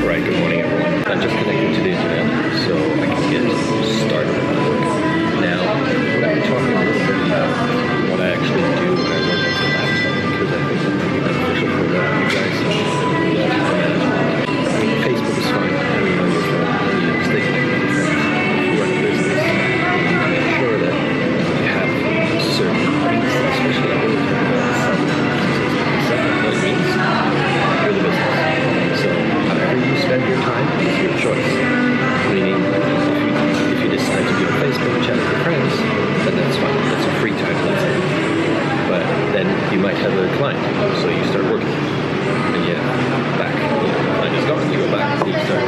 Right, good morning everyone. I'm just connecting to the internet so I can get started with my work. Now, we're going to be talking a little bit about what I actually do when I work on the laptop because I think that might be beneficial for a lot of you guys. Time management. Facebook is fine, having it on your phone, you know, stay connected with your friends. If you run a business, you need to make sure that you have certain, especially I really talk about self-employed means you're the business. So however you spend your time is your choice. Meaning, if you decide to be on Facebook and chat with your friends, then that's fine. That's a free time, let's say. But then you might have a client, so you start working. And yeah, back. You know, the client is gone, you go back and you start,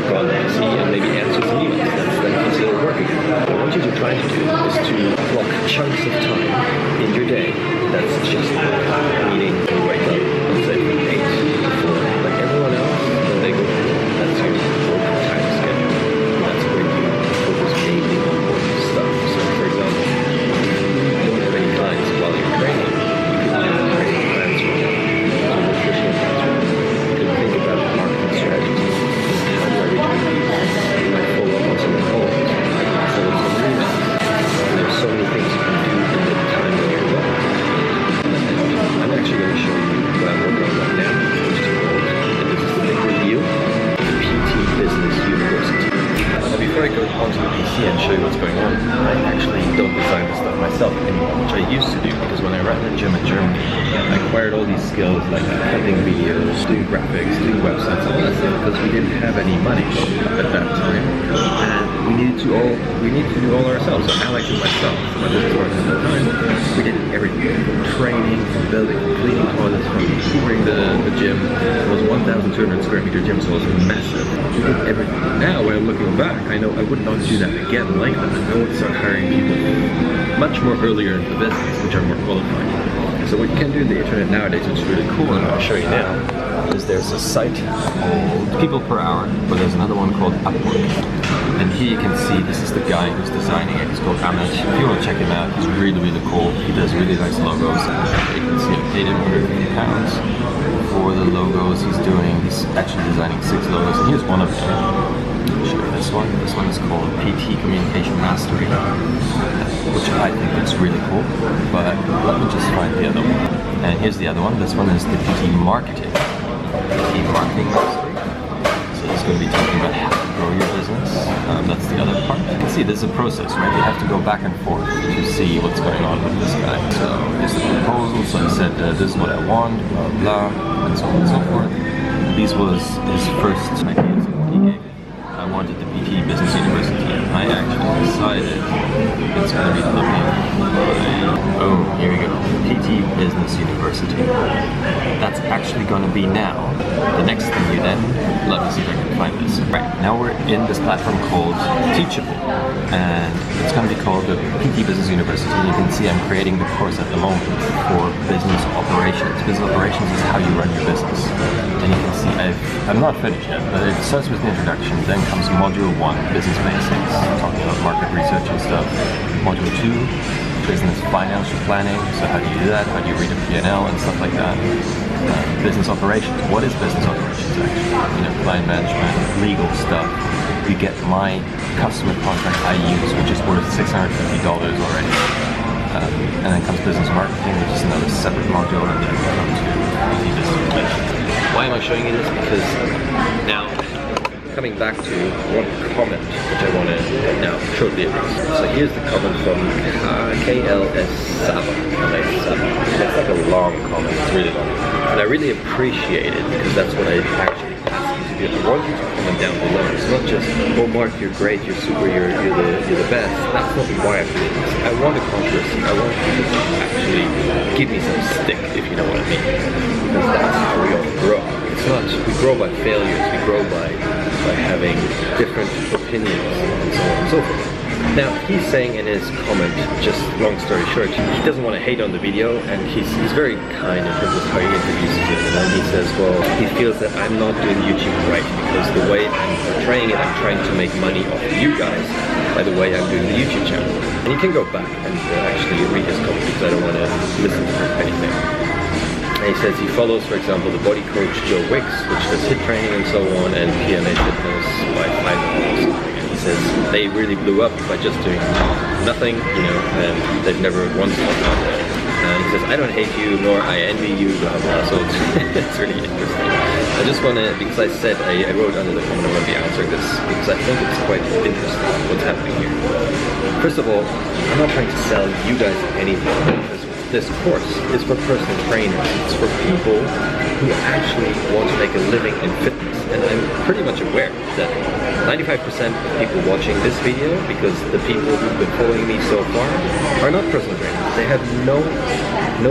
go on the PC and maybe answer some emails. That's then considered working. What you're trying to do is to block chunks of time in your day that's just work. Meaning, you wake up, let's say from 8 to 4, like everyone else, then they go to work. That's your work time schedule. That's where you focus mainly on work stuff. So for example, if you don't have any clients while you're training, you can do training plans for them. So nutritional plans for them. You can think about marketing strategies. How do I reach my people? You might follow up on some calls. I can follow up some emails. And there's so many things you can do in the time when you're working. I'm actually going to show you what I'm working on right now, which is called, and this is the big review, the PT Business University. Before I go onto the PC and show you what's going on, I actually don't design this stuff myself anymore, which I used to do, because when I ran a gym in Germany, I acquired all these skills like cutting videos, doing graphics, doing websites, all that stuff, because we didn't have any money at that time, and we needed to do all ourselves. So I like it myself. So my business partner at the time, we did everything, from training, from building, from cleaning toilets, from touring the gym. It was 1,200 square meter gym, so it was massive. We did everything. Now, when I'm looking back, I know I would not do that again like that. I would start hiring people much more earlier in the business, which are more qualified. So what you can do in the internet nowadays, which is really cool, and I'll show you now, is there's a site called People Per Hour, but there's another one called Upwork. And here you can see, this is the guy who's designing it. He's called Ahmed. If you want to check him out, he's really, really cool. He does really nice logos. You can see I paid him £150 for the logos he's doing. He's actually designing 6 logos, and here's one of them. I'll show you this one. This one is called PT Communication Mastery, which I think looks really cool. But let me just find the other one. And here's the other one. This one is the PT Marketing. PT Marketing Mastery. So he's going to be talking about how to grow your business. That's the other part. You can see there's a process, right? You have to go back and forth to see what's going on with this guy. So here's the proposal. So he said, this is what I want, blah, blah, and so on and so forth. These was his first ideas of what he gave. I wanted the PT Business University, and I actually decided it's going to be looking like, boom, here we go, PT Business University. That's actually going to be now. The next thing you then, let me see if I can find this. Right, now we're in this platform called Teachable, and it's going to be called the PT Business University. You can see I'm creating the course at the moment for business operations. Business operations is how you run your business. And you can see I'm not finished yet, but it starts with the introduction, then comes Module 1, Business Basics, talking about market research and stuff. Module 2, Business Financial Planning, so how do you do that? How do you read a P&L and stuff like that? Business Operations, what is business operations actually? Client management, legal stuff. You get my customer contract I use, which is worth $650 already. And then comes Business Marketing, which is another separate module, and then we come to PT Business Relations. Why am I showing you this? Because now, coming back to one comment which I want to now shortly address. So here's the comment from KLS Saba. It's like a long comment, it's really long. And I really appreciate it because that's what I actually ask you to do. I want you to comment down below. It's not just, oh Mark, you're great, you're super, you're the best. That's not why I'm doing this. I want a controversy. I want you to actually give me some stick, if you know what I mean. Because that's how we all grow. It's not, we grow by failures, we grow by having different opinions and so on and so forth. Now, he's saying in his comment, just long story short, he doesn't want to hate on the video, and he's very kind in terms of how he introduces it. And then he says, well, he feels that I'm not doing YouTube right because the way I'm portraying it, I'm trying to make money off of you guys by the way I'm doing the YouTube channel. And you can go back and actually read his comment because I don't want to listen to anything. And he says he follows, for example, the body coach Joe Wicks, which does HIIT training and so on, and PMA fitness by 5 hours. And he says they really blew up by just doing nothing, you know, and they've never once talked about that. And he says, I don't hate you, nor I envy you, blah blah. So it's really interesting. I just want to, because I said, I wrote under the comment I'm going to be answering this, because I think it's quite interesting what's happening here. First of all, I'm not trying to sell you guys anything. This course is for personal trainers. It's for people who actually want to make a living in fitness. And I'm pretty much aware that 95% of people watching this video, because the people who've been following me so far, are not personal trainers. They have no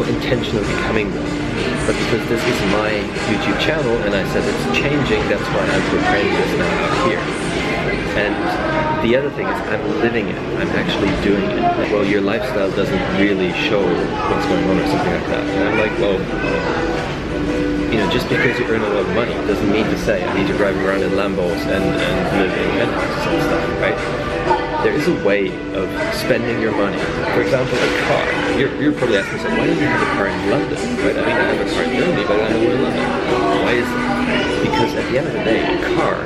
intention of becoming one. But because this is my YouTube channel and I said it's changing, that's why I'm portraying this now out here. And the other thing is I'm living it. I'm actually doing it. Well, your lifestyle doesn't really show what's going on or something like that. And I'm like, well, you know, just because you earn a lot of money doesn't mean to say I need to drive around in Lambos and live in penthouses and stuff, right? There is a way of spending your money. For example, a car. You're probably asking yourself, why don't you have a car in London? Right? I mean, I have a car in Germany, but I don't know in London. Why is that? Because at the end of the day, a car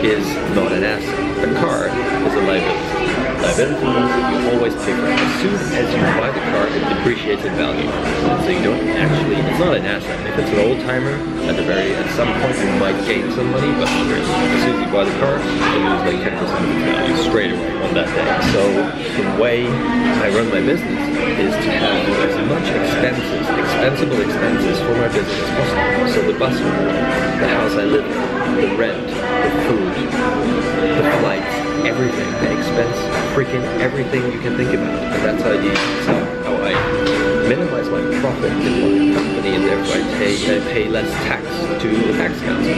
is not an asset. A car is a liability. Liability means that you always pay for it. As soon as you buy the car, it depreciates in value. So you don't actually, it's not an asset. If it's an old timer, at some point you might gain some money, but as soon as you buy the car, you lose like 10% of its value straight away on that day. So the way I run my business is to have as much expensible expenses for my business as possible. So the bus fare, the house I live in, the rent, the food, the flights, everything, the expense, freaking everything you can think about. And that's how I minimize my profit in my company, and therefore I pay less tax to the tax council.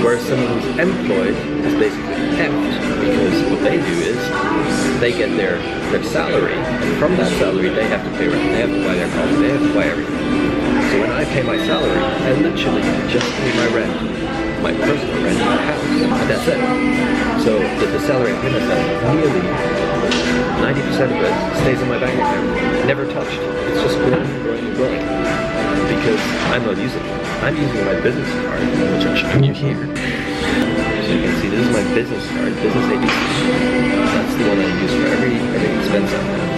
Whereas someone who's employed is basically empty, because what they do is they get their salary, and from that salary they have to pay rent, they have to buy their coffee, they have to buy everything. So when I pay my salary, I literally just pay my rent, my personal rent in my house, and that's it. So the salary I pay myself, nearly 90% of it stays in my bank account, never touched. It's just growing and growing and growing, because I'm not using it. I'm using my business card, which I'm showing you here. So you can see this is my business card, business ABC. That's the one I use for every expense I have.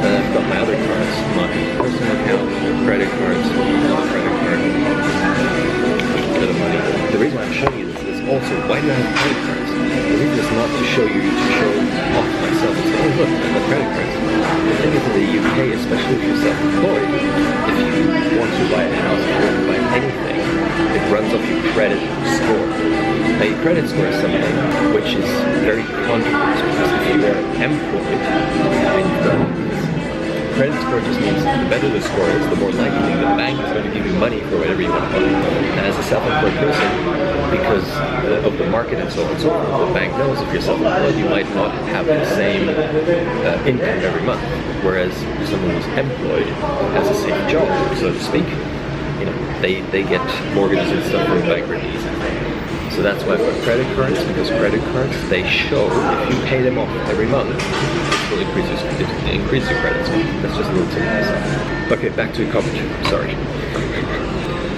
Then I've got my other cards, my personal account, credit cards, another credit card, a bit of money. The reason I'm showing you this is also, why do I have credit cards? The reason is not to show you, to show off myself and say, oh look, I've got credit cards. The thing is, in the UK, especially if you're self-employed, if you want to buy a house, if you want to buy anything, it runs off your credit score. Now your credit score is something which is very controversial, because if you are employed, credit score just means the better the score is, the more likely the bank is going to give you money for whatever you want to buy. And as a self-employed person, because of the market and so on and so forth, the bank knows if you're self-employed, you might not have the same income every month. Whereas someone who's employed has a safe job, so to speak. You know, they get mortgages and stuff from the bank really easy. So that's why for credit cards, because credit cards, they show if you pay them off every month, it will increase your credit score. That's just a little tip myself. Okay, back to the comment. Sorry.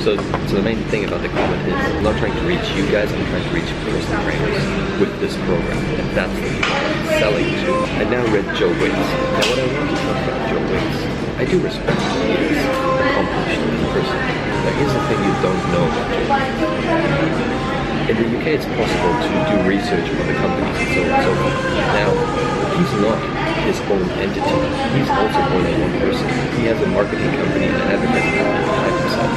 So the main thing about the comment is I'm not trying to reach you guys, I'm trying to reach personal trainers with this program. And that's the people I'm selling to. I now read Joe Wicks. Now what I want to talk about Joe Wicks, I do respect him. He is accomplished as a person. But here's the thing you don't know about Joe Wicks. In the UK, it's possible to do research on the companies and so on and so forth. Now, he's not his own entity. He's also more than one person. He has a marketing company and an advertising company behind himself,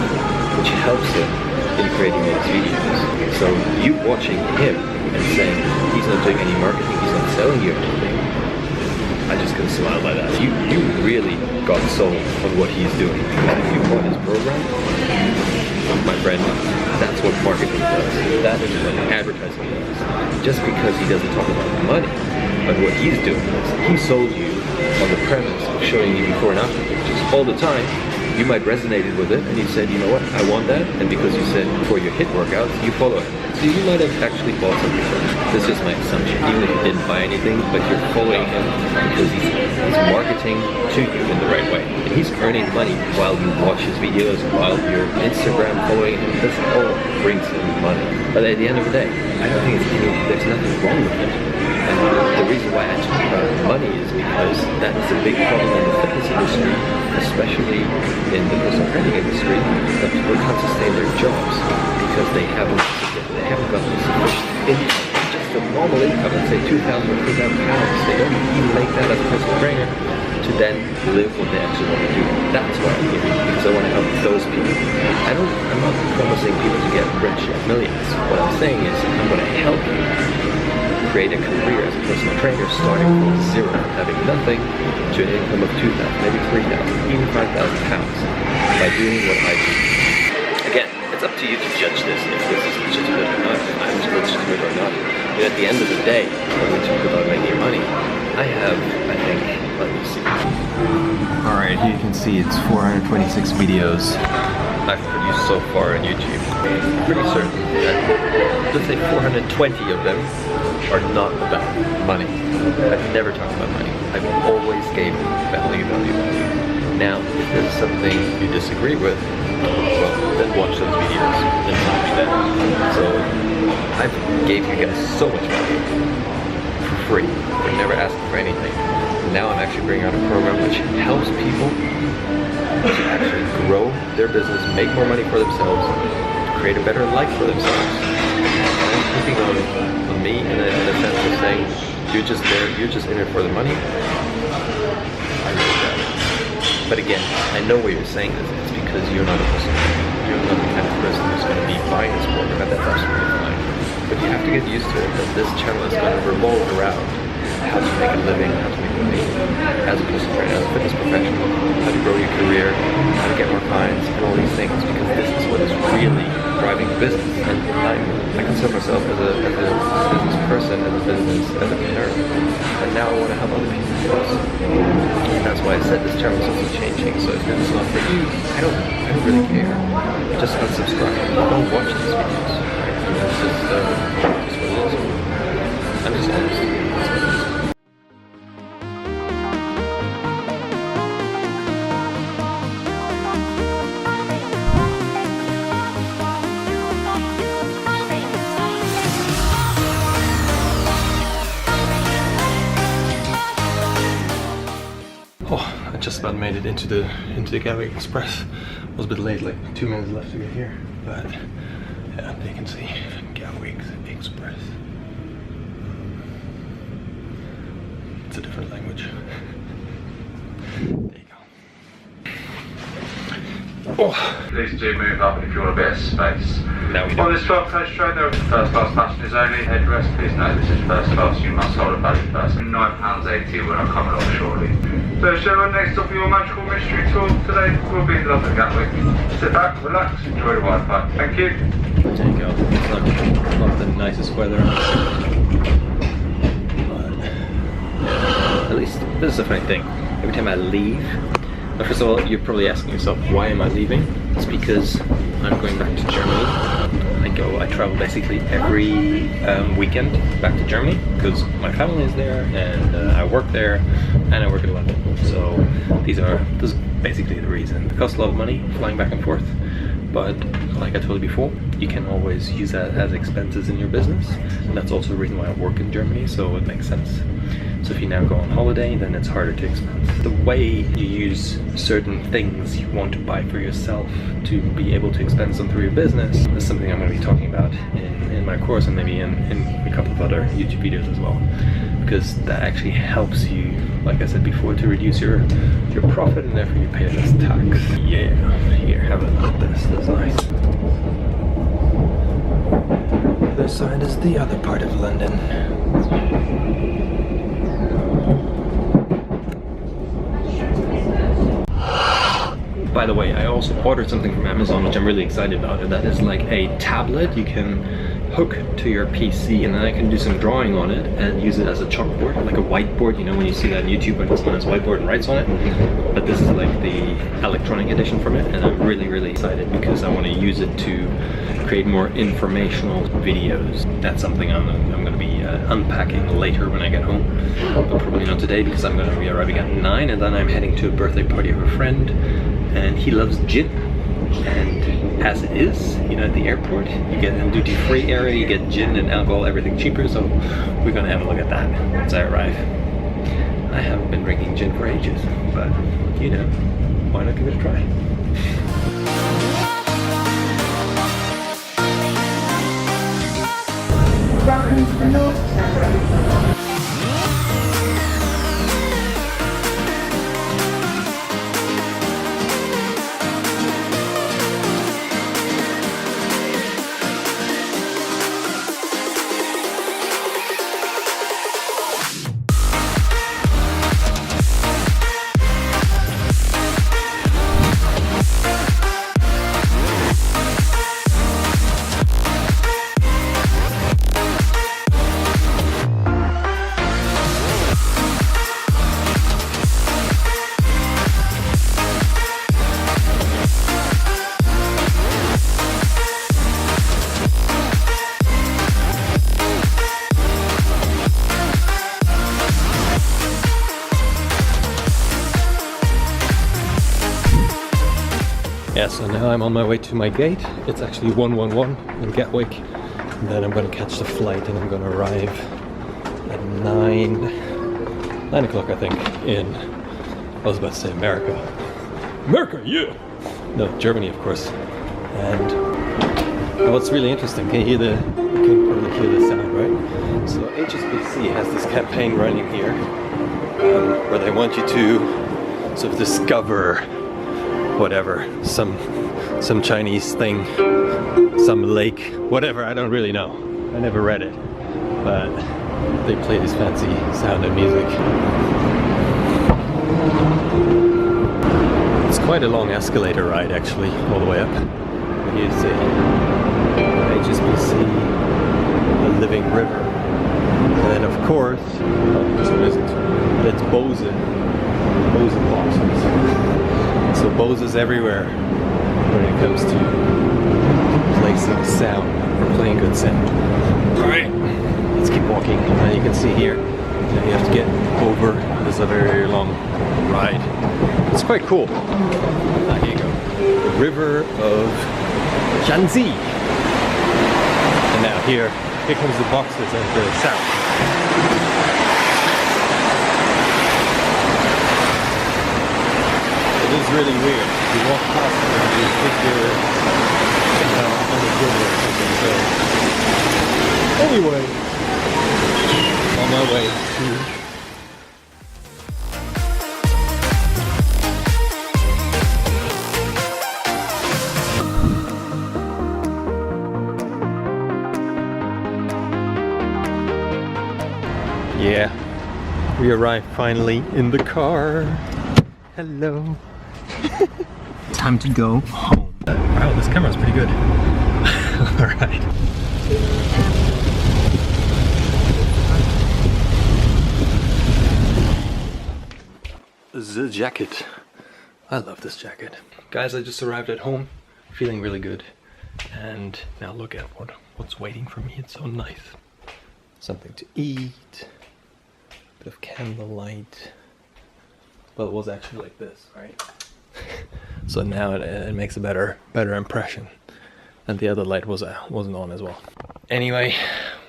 which helps him in creating these videos. So you watching him and saying he's not doing any marketing, he's not selling you anything, I just can smile by that. You really got sold on what he's doing. Because if you bought his program, my friend, that's what marketing does. That is what advertising does. Just because he doesn't talk about money, but what he's doing is he sold you on the premise of showing you before and after pictures all the time, You might resonate with it and you said, you know what, I want that, and because you said for your HIIT workouts, you follow it. So you might have actually bought something from him. This is just my assumption, even if you didn't buy anything, but you're following him because he's marketing to you in the right way. And he's earning money while you watch his videos, while you're Instagram following him. This all brings him money. But at the end of the day, I don't think there's nothing wrong with it. And the reason why I talk about money is because that is a big problem in the fitness industry, especially in the personal training industry, that people can't sustain their jobs because they haven't got the sufficient income, just a normal income, let's say 2,000 or 3,000 pounds. They don't even make that as a personal trainer to then live what they actually want to do. That's why I'm here, because I want to help those people. I'm not promising people to get rich at millions. What I'm saying is I'm going to help you create a career as a personal trainer starting from zero, having nothing, to an income of 2,000, maybe 3,000, even 5,000 pounds by doing what I do. Again, it's up to you to judge this, if this is legitimate or not, if I'm legitimate or not. But at the end of the day, when we talk about making money, I have, I think, let me see. Alright, here you can see it's 426 videos I've produced so far on YouTube. I'm pretty certain that, let's say 420 of them are not about money. I've never talked about money. I've always gave value. Now, if there's something you disagree with, well, then watch those videos and tell me that. So, I gave you guys so much value for free. I never asked for anything. Now I'm actually bringing out a program which helps people to actually grow their business, make more money for themselves, create a better life for themselves. And I'm picking on me in a sense of saying, you're just there, you're just in it for the money. I really doubt it. But again, I know why you're saying this. It's because you're not a person. You're not the kind of person who's going to be buying this program, and that's absolutely fine. But you have to get used to it, that this channel is going to revolve around how to make a living, how to make money as a personal trainer, as a fitness professional, how to grow your career, how to get more clients, and all these things, because this is what is really driving business. And I consider myself as a business person, as a business entrepreneur, and now I want to help other people also. And that's why I said this channel is also changing. So if it's not for you, I don't really care. Just unsubscribe. Don't watch these videos. It's just what it is. I'm just honest. That's what it is. Oh, I just about made it into the Gatwick Express. I was a bit late, like 2 minutes left to get here, but yeah, you can see Gatwick Express. It's a different language. There you go. Oh. Please do move up if you want a bit of space. Now we do. On this 12-coach train, there are first class passengers only. Headrest, please note this is first class. You must hold a valid purse. £9.80 when I come along shortly. So, gentlemen, next up for your magical mystery tour today will be lovely Gatwick. Sit back, relax, enjoy the Wi-Fi. Thank you. There you go. It's not the nicest weather. But at least, this is a funny thing. Every time I leave, first of all, you're probably asking yourself, why am I leaving? It's because I'm going back to Germany. I travel basically every weekend back to Germany because my family is there and I work there and I work in London. So this is basically the reason. It costs a lot of money flying back and forth, but like I told you before, you can always use that as expenses in your business. And that's also the reason why I work in Germany, so it makes sense. So if you now go on holiday, then it's harder to expense. The way you use certain things you want to buy for yourself to be able to expense them through your business is something I'm going to be talking about in my course and maybe in a couple of other YouTube videos as well. Because that actually helps you, like I said before, to reduce your profit and therefore you pay less tax. Yeah, here, have a look at this. That's nice. The other side is the other part of London. By the way, I also ordered something from Amazon, which I'm really excited about. That is like a tablet you can hook to your PC, and then I can do some drawing on it and use it as a chalkboard, like a whiteboard, you know, when you see that on YouTube when someone has a whiteboard and writes on it. But this is like the electronic edition from it, and I'm really excited because I want to use it to create more informational videos. That's something I'm going to be unpacking later when I get home, but probably not today because I'm going to be arriving at 9, and then I'm heading to a birthday party of a friend, and he loves gin. And as it is, you know, at the airport, you get in duty-free area, you get gin and alcohol, everything cheaper, so we're gonna have a look at that once I arrive. I haven't been drinking gin for ages, but, you know, why not give it a try? Welcome to the North Terminal. Yeah, so now I'm on my way to my gate. It's actually 111 in Gatwick. And then I'm going to catch the flight and I'm going to arrive at 9 o'clock, I think, in, I was about to say America. America, yeah! No, Germany, of course. And what's really interesting, can you hear you can probably hear the sound, right? So HSBC has this campaign running here where they want you to sort of discover whatever, some Chinese thing, some lake, whatever, I don't really know. I never read it, but they play this fancy sound and music. It's quite a long escalator ride actually, all the way up. Here's the HSBC, the Living River. And then of course, this one isn't, it's Bose boxes. So Boses everywhere when it comes to placing sound or playing good sound. Alright, let's keep walking. Now you can see here, you have to get over. This is a very long ride. It's quite cool. Here you go. The River of Shanxi. And now here comes the boxes and the sound. It's really weird. You walk past it and you think you're somehow on the river or something. So anyway, on my way to... Yeah, we arrived finally in the car. Hello. Time to go home. Wow, this camera's pretty good. Alright. The jacket. I love this jacket. Guys, I just arrived at home, feeling really good. And now look at what's waiting for me. It's so nice. Something to eat. Bit of candlelight. Well, it was actually like this, right? So now it makes a better impression. And the other light wasn't on as well. Anyway,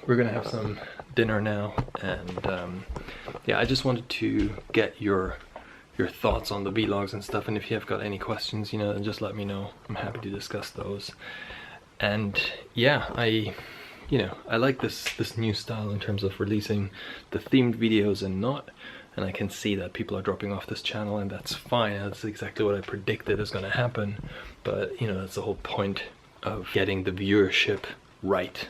we're gonna have some dinner now, and yeah, I just wanted to get your thoughts on the vlogs and stuff, and if you have got any questions, you know, then just let me know. I'm happy to discuss those. And yeah, I like this new style in terms of releasing the themed videos and not. And I can see that people are dropping off this channel, and that's fine. That's exactly what I predicted is going to happen. But, you know, that's the whole point of getting the viewership right.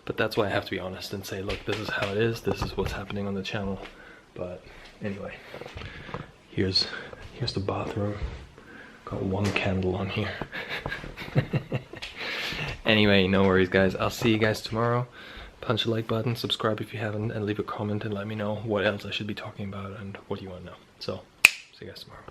But that's why I have to be honest and say, look, this is how it is. This is what's happening on the channel. But anyway, here's the bathroom. Got one candle on here. Anyway, no worries guys, I'll see you guys tomorrow. Punch the like button, subscribe if you haven't, and leave a comment and let me know what else I should be talking about and what you want to know. So, see you guys tomorrow.